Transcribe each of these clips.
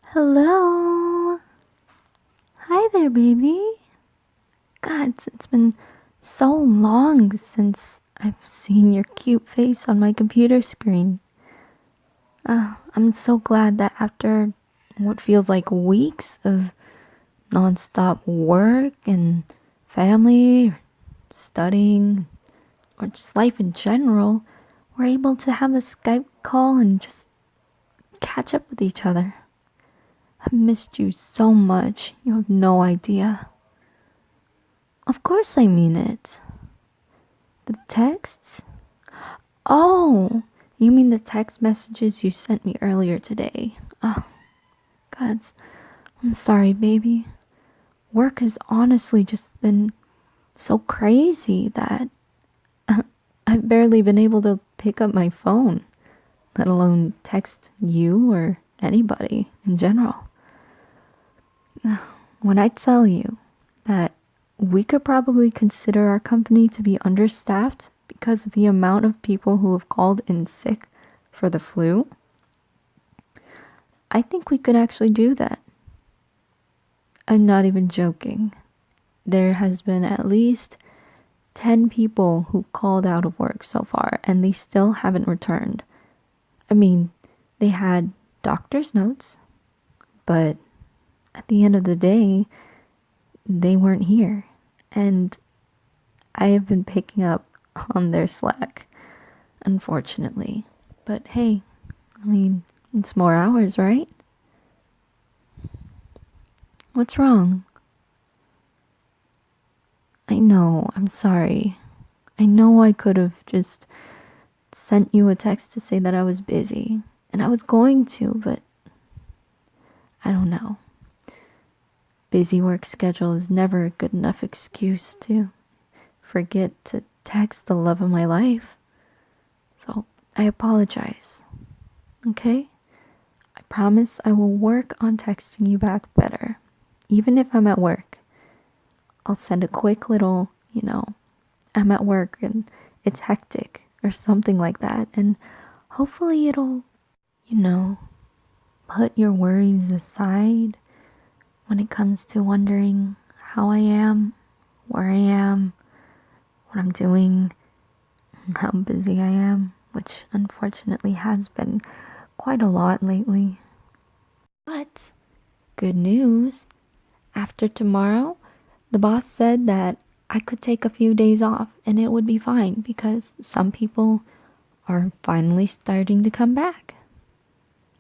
Hello. Hi there, baby. God, it's been so long since I've seen your cute face on my computer screen. I'm so glad that after what feels like weeks of nonstop work and family, studying, or just life in general, we're able to have a Skype call and just catch up with each other. I've missed you so much, you have no idea. Of course I mean it. The texts? Oh, you mean the text messages you sent me earlier today? Oh, God, I'm sorry, baby. Work has honestly just been so crazy that I've barely been able to pick up my phone, let alone text you or anybody in general. When I tell you that we could probably consider our company to be understaffed because of the amount of people who have called in sick for the flu, I think we could actually do that. I'm not even joking. There has been at least 10 people who called out of work so far, and they still haven't returned. I mean, they had doctor's notes, but at the end of the day, they weren't here. And I have been picking up on their slack, unfortunately. But hey, I mean, it's more hours, right? What's wrong? I know, I'm sorry. I know I could have just sent you a text to say that I was busy. And I was going to, but I don't know. Busy work schedule is never a good enough excuse to forget to text the love of my life. So I apologize. Okay? I promise I will work on texting you back better. Even if I'm at work. I'll send a quick little, I'm at work and it's hectic or something like that. And hopefully it'll, put your worries aside when it comes to wondering how I am, where I am, what I'm doing, how busy I am, which unfortunately has been quite a lot lately. But good news, after tomorrow, the boss said that I could take a few days off and it would be fine because some people are finally starting to come back.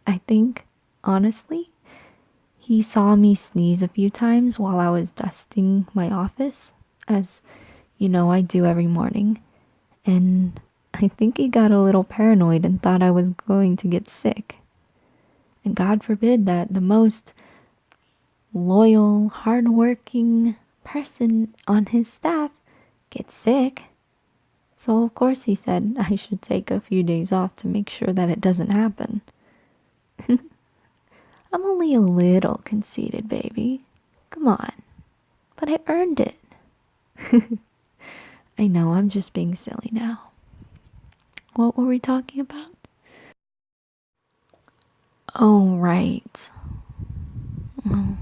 I think, honestly, he saw me sneeze a few times while I was dusting my office, as I do every morning. And I think he got a little paranoid and thought I was going to get sick. And God forbid that the most loyal, hardworking person on his staff gets sick. So of course he said I should take a few days off to make sure that it doesn't happen. I'm only a little conceited, baby. Come on. But I earned it. I know, I'm just being silly now. What were we talking about? Oh, right. Oh,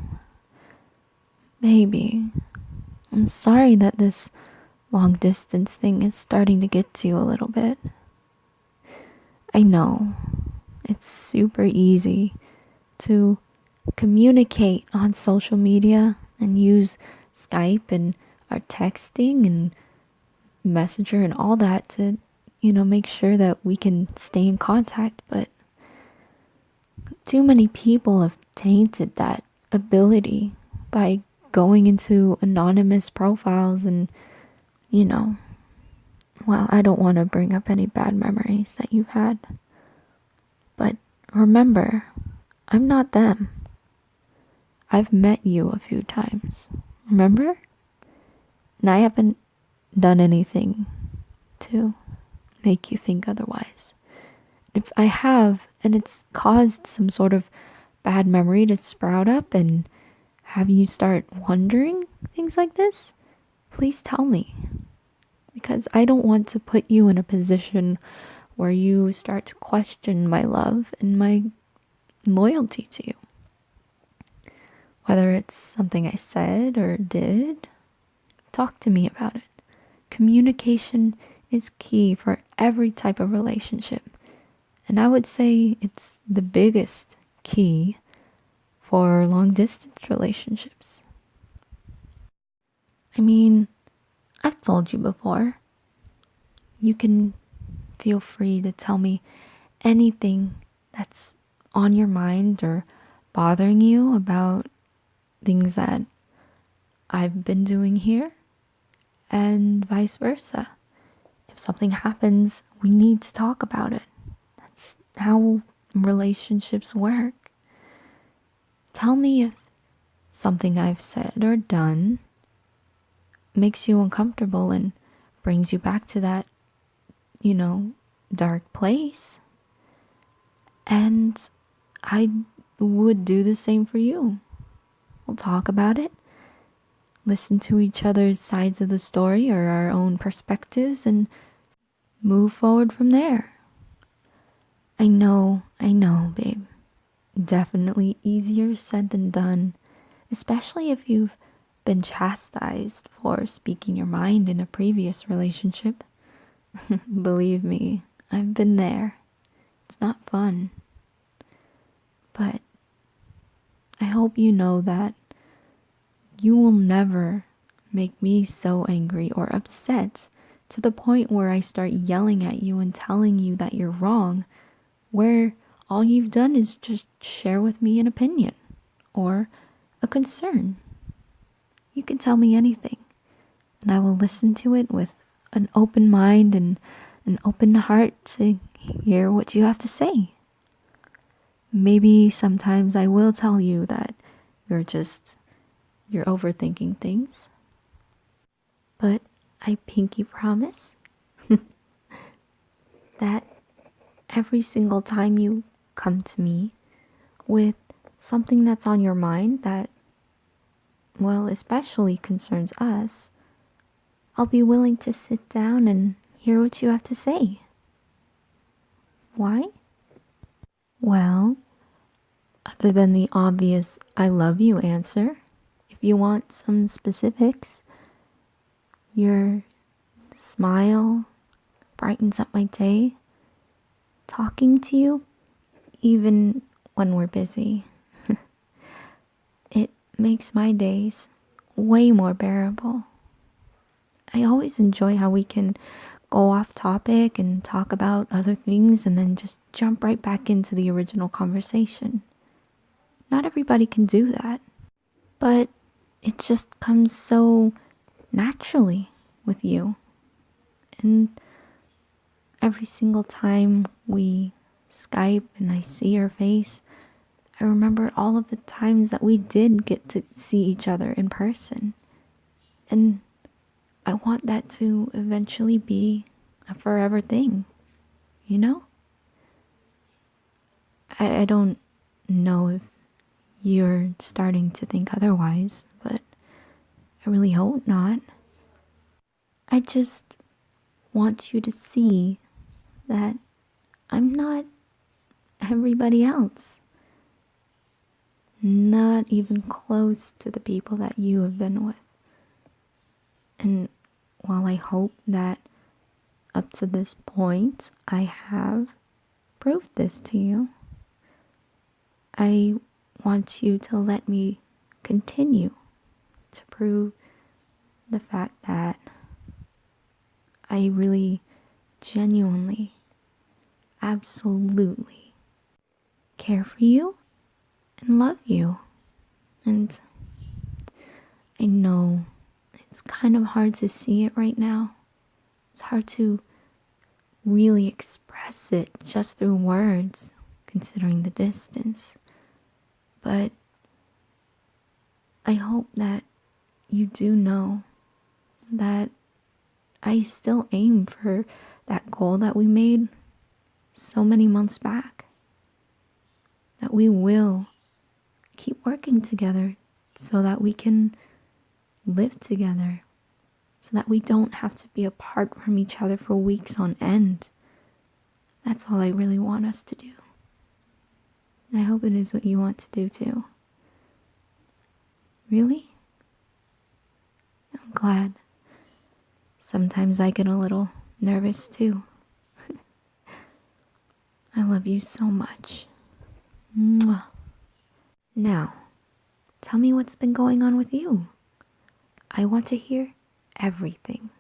baby, I'm sorry that this long distance thing is starting to get to you a little bit. I know, it's super easy to communicate on social media and use Skype and our texting and Messenger and all that to, make sure that we can stay in contact. But too many people have tainted that ability by going into anonymous profiles and, well, I don't want to bring up any bad memories that you've had. But remember, I'm not them. I've met you a few times. Remember? And I haven't done anything to make you think otherwise. If I have, and it's caused some sort of bad memory to sprout up and have you start wondering things like this, please tell me. because I don't want to put you in a position where you start to question my love and my loyalty to you. Whether it's something I said or did, talk to me about it. Communication is key for every type of relationship. And I would say it's the biggest key for long distance relationships. I mean, I've told you before, you can feel free to tell me anything that's on your mind or bothering you about things that I've been doing here, and vice versa. If something happens, we need to talk about it. That's how relationships work. Tell me if something I've said or done makes you uncomfortable and brings you back to that, dark place. And I would do the same for you. We'll talk about it, listen to each other's sides of the story or our own perspectives, and move forward from there. I know, babe. Definitely easier said than done, especially if you've been chastised for speaking your mind in a previous relationship. Believe me, I've been there. It's not fun. But I hope you know that you will never make me so angry or upset to the point where I start yelling at you and telling you that you're wrong, where all you've done is just share with me an opinion or a concern. You can tell me anything, and I will listen to it with an open mind and an open heart to hear what you have to say. Maybe sometimes I will tell you that you're overthinking things. But I pinky promise that every single time you come to me with something that's on your mind that, well, especially concerns us, I'll be willing to sit down and hear what you have to say. Why? Well, other than the obvious I love you answer, if you want some specifics, your smile brightens up my day. Talking to you, even when we're busy, it makes my days way more bearable. I always enjoy how we can go off topic and talk about other things and then just jump right back into the original conversation. Not everybody can do that, but it just comes so naturally with you. And every single time we Skype and I see your face, I remember all of the times that we did get to see each other in person. And I want that to eventually be a forever thing, you know? I don't know if you're starting to think otherwise, but I really hope not. I just want you to see that I'm not everybody else. Not even close to the people that you have been with. And while I hope that up to this point I have proved this to you, I want you to let me continue to prove the fact that I really genuinely, absolutely care for you and love you. And I know it's kind of hard to see it right now. It's hard to really express it just through words, considering the distance. But I hope that you do know that I still aim for that goal that we made so many months back. That we will keep working together so that we can live together so that we don't have to be apart from each other for weeks on end. That's all I really want us to do. I hope it is what you want to do too. Really? I'm glad. Sometimes I get a little nervous too. I love you so much. Mwah. Now, tell me what's been going on with you. I want to hear everything.